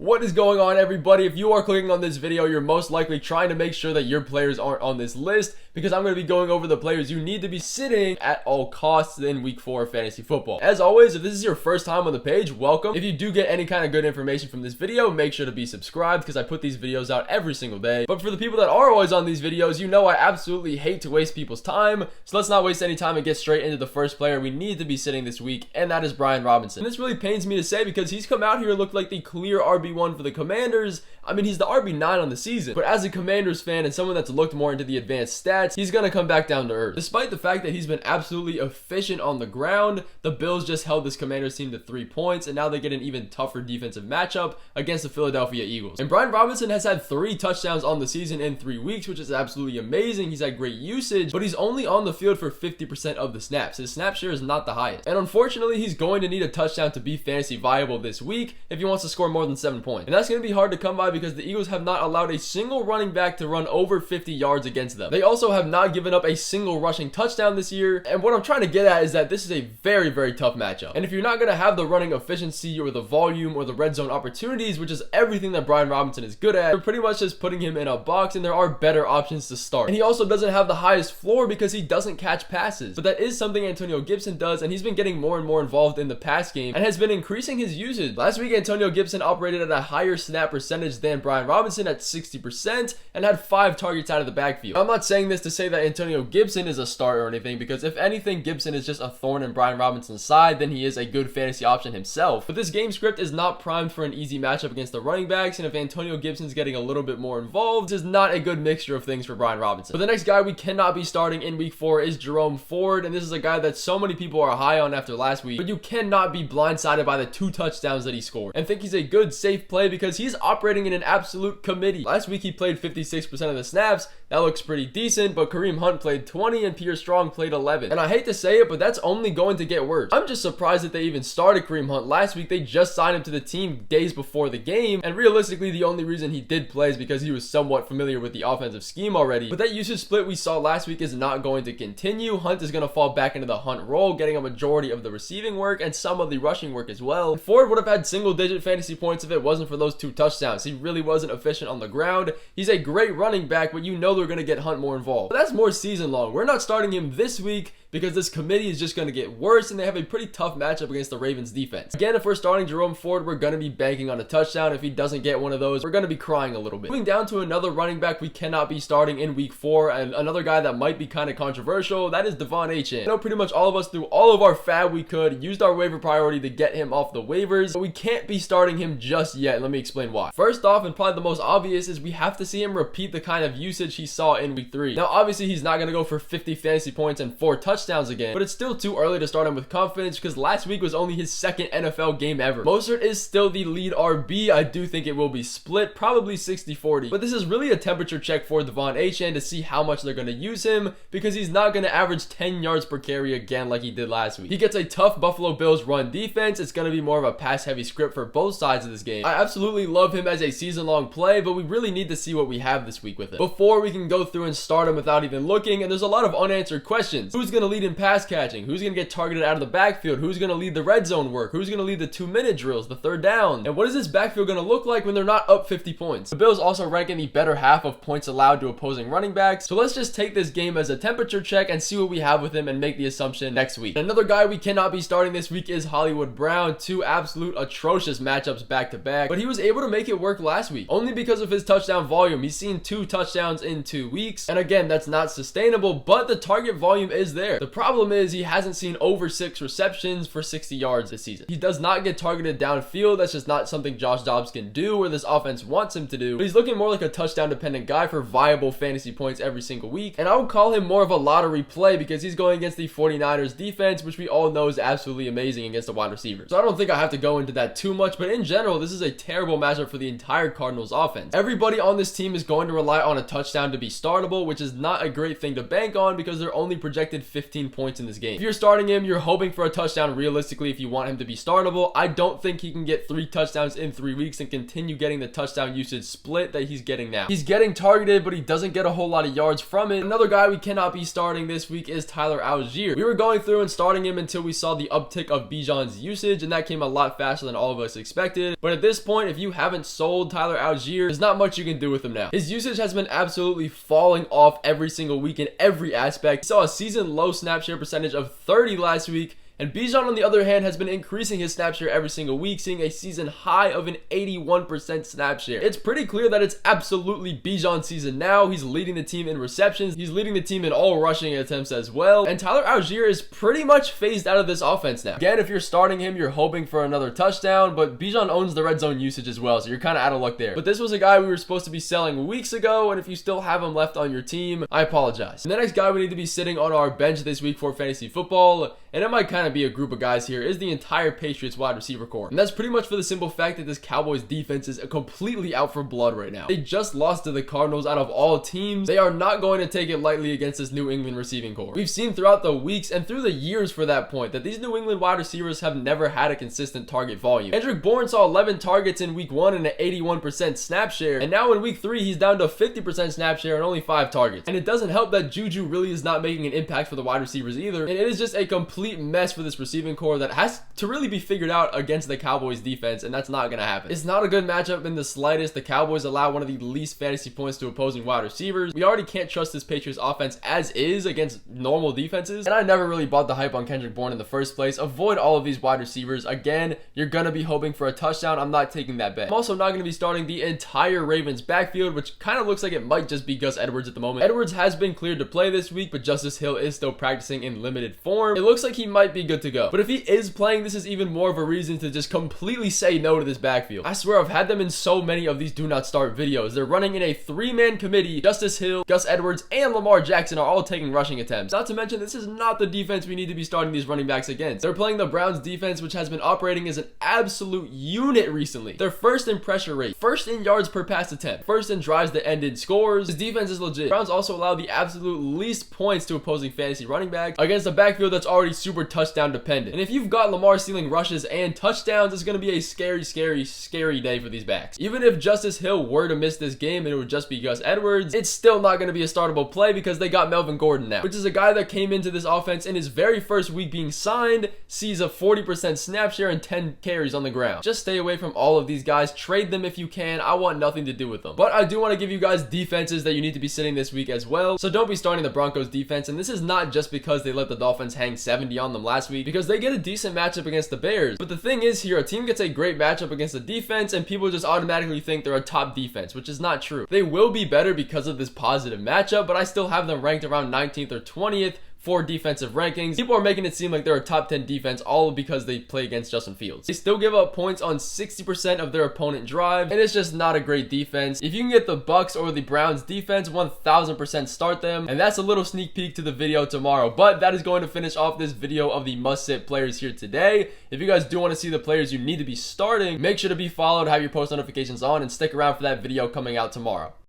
What is going on, everybody? If you are clicking on this video, you're most likely trying to make sure that your players aren't on this list, because I'm going to be going over the players you need to be sitting at all costs in week 4 of fantasy football. As always, if this is your first time on the page, welcome. If you do get any kind of good information from this video, make sure to be subscribed, because I put these videos out every single day. But for the people that are always on these videos, you know I absolutely hate to waste people's time, so let's not waste any time and get straight into the first player we need to be sitting this week, and that is Brian Robinson. And this really pains me to say, because he's come out here and looked like the clear RB1 for the Commanders. I mean, he's the RB9 on the season, but as a Commanders fan and someone that's looked more into the advanced stats, he's gonna come back down to earth. Despite the fact that he's been absolutely efficient on the ground, the Bills just held this Commanders team to 3 points, and now they get an even tougher defensive matchup against the Philadelphia Eagles. And Brian Robinson has had 3 touchdowns on the season in 3 weeks, which is absolutely amazing. He's had great usage, but he's only on the field for 50% of the snaps. His snap share is not the highest, and unfortunately, he's going to need a touchdown to be fantasy viable this week if he wants to score more than 7 points. And that's going to be hard to come by because the Eagles have not allowed a single running back to run over 50 yards against them. They also have not given up a single rushing touchdown this year. And what I'm trying to get at is that this is a very, very tough matchup. And if you're not going to have the running efficiency or the volume or the red zone opportunities, which is everything that Brian Robinson is good at, you're pretty much just putting him in a box, and there are better options to start. And he also doesn't have the highest floor because he doesn't catch passes. But that is something Antonio Gibson does, and he's been getting more and more involved in the pass game and has been increasing his usage. Last week, Antonio Gibson operated at a higher snap percentage than Brian Robinson at 60% and had 5 targets out of the backfield. I'm not saying this to say that Antonio Gibson is a start or anything, because if anything, Gibson is just a thorn in Brian Robinson's side than he is a good fantasy option himself. But this game script is not primed for an easy matchup against the running backs, and if Antonio Gibson's getting a little bit more involved, this is not a good mixture of things for Brian Robinson. But the next guy we cannot be starting in week 4 is Jerome Ford, and this is a guy that so many people are high on after last week, but you cannot be blindsided by the 2 touchdowns that he scored and think he's a good, safe play, because he's operating in an absolute committee. Last week he played 56% of the snaps. That looks pretty decent, but Kareem Hunt played 20 and Pierre Strong played 11. And I hate to say it, but that's only going to get worse. I'm just surprised that they even started Kareem Hunt last week. They just signed him to the team days before the game, and realistically the only reason he did play is because he was somewhat familiar with the offensive scheme already. But that usage split we saw last week is not going to continue. Hunt is going to fall back into the Hunt role, getting a majority of the receiving work and some of the rushing work as well. And Ford would have had single-digit fantasy points if it wasn't for those 2 touchdowns. He really wasn't efficient on the ground. He's a great running back, but you know they're going to get Hunt more involved. But that's more season long. We're not starting him this week because this committee is just going to get worse, and they have a pretty tough matchup against the Ravens defense. Again, if we're starting Jerome Ford, we're going to be banking on a touchdown. If he doesn't get one of those, we're going to be crying a little bit. Moving down to another running back we cannot be starting in week 4, and another guy that might be kind of controversial, that is Devonta Freeman. I know pretty much all of us threw all of our fab we could, used our waiver priority to get him off the waivers, but we can't be starting him just yet, and let me explain why. First off, and probably the most obvious, is we have to see him repeat the kind of usage he saw in week 3. Now, obviously, he's not going to go for 50 fantasy points and 4 touchdowns again, but it's still too early to start him with confidence because last week was only his 2nd NFL game ever. Mostert is still the lead RB. I do think it will be split, probably 60-40, but this is really a temperature check for Devonta Freeman to see how much they're going to use him, because he's not going to average 10 yards per carry again like he did last week. He gets a tough Buffalo Bills run defense. It's going to be more of a pass-heavy script for both sides of this game. I absolutely love him as a season-long play, but we really need to see what we have this week with him before we can go through and start him without even looking. And there's a lot of unanswered questions. Who's going to lead in pass catching? Who's going to get targeted out of the backfield? Who's going to lead the red zone work? Who's going to lead the 2-minute drills, the third down? And what is this backfield going to look like when they're not up 50 points? The Bills also rank in the better half of points allowed to opposing running backs. So let's just take this game as a temperature check and see what we have with him and make the assumption next week. And another guy we cannot be starting this week is Hollywood Brown. 2 absolute atrocious matchups back to back, but he was able to make it work last week only because of his touchdown volume. He's seen 2 touchdowns in 2 weeks, and again, that's not sustainable, but the target volume is there. The problem is he hasn't seen over 6 receptions for 60 yards this season. He does not get targeted downfield. That's just not something Josh Dobbs can do or this offense wants him to do. But he's looking more like a touchdown dependent guy for viable fantasy points every single week, and I would call him more of a lottery play because he's going against the 49ers defense, which we all know is absolutely amazing against the wide receivers. So I don't think I have to go into that too much, but in general, this is a terrible matchup for the entire Cardinals offense. Everybody on this team is going to rely on a touchdown to be startable, which is not a great thing to bank on because they're only projected 50 15 points in this game. If you're starting him, you're hoping for a touchdown realistically if you want him to be startable. I don't think he can get 3 touchdowns in 3 weeks and continue getting the touchdown usage split that he's getting now. He's getting targeted, but he doesn't get a whole lot of yards from it. Another guy we cannot be starting this week is Tyler Algier. We were going through and starting him until we saw the uptick of Bijan's usage, and that came a lot faster than all of us expected. But at this point, if you haven't sold Tyler Algier, there's not much you can do with him now. His usage has been absolutely falling off every single week in every aspect. He saw a season low snap share percentage of 30 last week, and Bijan, on the other hand, has been increasing his snap share every single week, seeing a season high of an 81% snap share. It's pretty clear that it's absolutely Bijan's season now. He's leading the team in receptions. He's leading the team in all rushing attempts as well. And Tyler Algier is pretty much phased out of this offense now. Again, if you're starting him, you're hoping for another touchdown, but Bijan owns the red zone usage as well, so you're kind of out of luck there. But this was a guy we were supposed to be selling weeks ago, and if you still have him left on your team, I apologize. And the next guy we need to be sitting on our bench this week for fantasy football, and it might kind of be a group of guys here, is the entire Patriots wide receiver core. And that's pretty much for the simple fact that this Cowboys defense is completely out for blood right now. They just lost to the Cardinals out of all teams. They are not going to take it lightly against this New England receiving core. We've seen throughout the weeks and through the years for that point that these New England wide receivers have never had a consistent target volume. Kendrick Bourne saw 11 targets in week 1 and an 81% snap share, and now in week 3 he's down to 50% snap share and only 5 targets. And it doesn't help that Juju really is not making an impact for the wide receivers either, and it is just a complete mess for this receiving core that has to really be figured out against the Cowboys defense, and that's not going to happen. It's not a good matchup in the slightest. The Cowboys allow one of the least fantasy points to opposing wide receivers. We already can't trust this Patriots offense as is against normal defenses, and I never really bought the hype on Kendrick Bourne in the first place. Avoid all of these wide receivers. Again, you're going to be hoping for a touchdown. I'm not taking that bet. I'm also not going to be starting the entire Ravens backfield, which kind of looks like it might just be Gus Edwards at the moment. Edwards has been cleared to play this week, but Justice Hill is still practicing in limited form. It looks like he might be good to go. But if he is playing, this is even more of a reason to just completely say no to this backfield. I swear I've had them in so many of these do not start videos. They're running in a 3-man committee. Justice Hill, Gus Edwards, and Lamar Jackson are all taking rushing attempts. Not to mention, this is not the defense we need to be starting these running backs against. They're playing the Browns defense, which has been operating as an absolute unit recently. They're first in pressure rate, first in yards per pass attempt, first in drives that ended scores. This defense is legit. Browns also allow the absolute least points to opposing fantasy running backs against a backfield that's already super touchdown dependent. And if you've got Lamar stealing rushes and touchdowns, it's going to be a scary day for these backs. Even if Justice Hill were to miss this game and it would just be Gus Edwards, it's still not going to be a startable play because they got Melvin Gordon now, which is a guy that came into this offense in his very first week being signed, sees a 40% snap share and 10 carries on the ground. Just stay away from all of these guys. Trade them if you can. I want nothing to do with them. But I do want to give you guys defenses that you need to be sitting this week as well. So don't be starting the Broncos defense, and this is not just because they let the Dolphins hang 70 on them last week, because they get a decent matchup against the Bears. But the thing is here, a team gets a great matchup against the defense and people just automatically think they're a top defense, which is not true. They will be better because of this positive matchup, but I still have them ranked around 19th or 20th for defensive rankings. People are making it seem like they're a top 10 defense all because they play against Justin Fields. They still give up points on 60% of their opponent drive, and it's just not a great defense. If you can get the Bucks or the Browns defense, 1000% start them. And that's a little sneak peek to the video tomorrow. But that is going to finish off this video of the must-sit players here today. If you guys do want to see the players you need to be starting, make sure to be followed, have your post notifications on, and stick around for that video coming out tomorrow.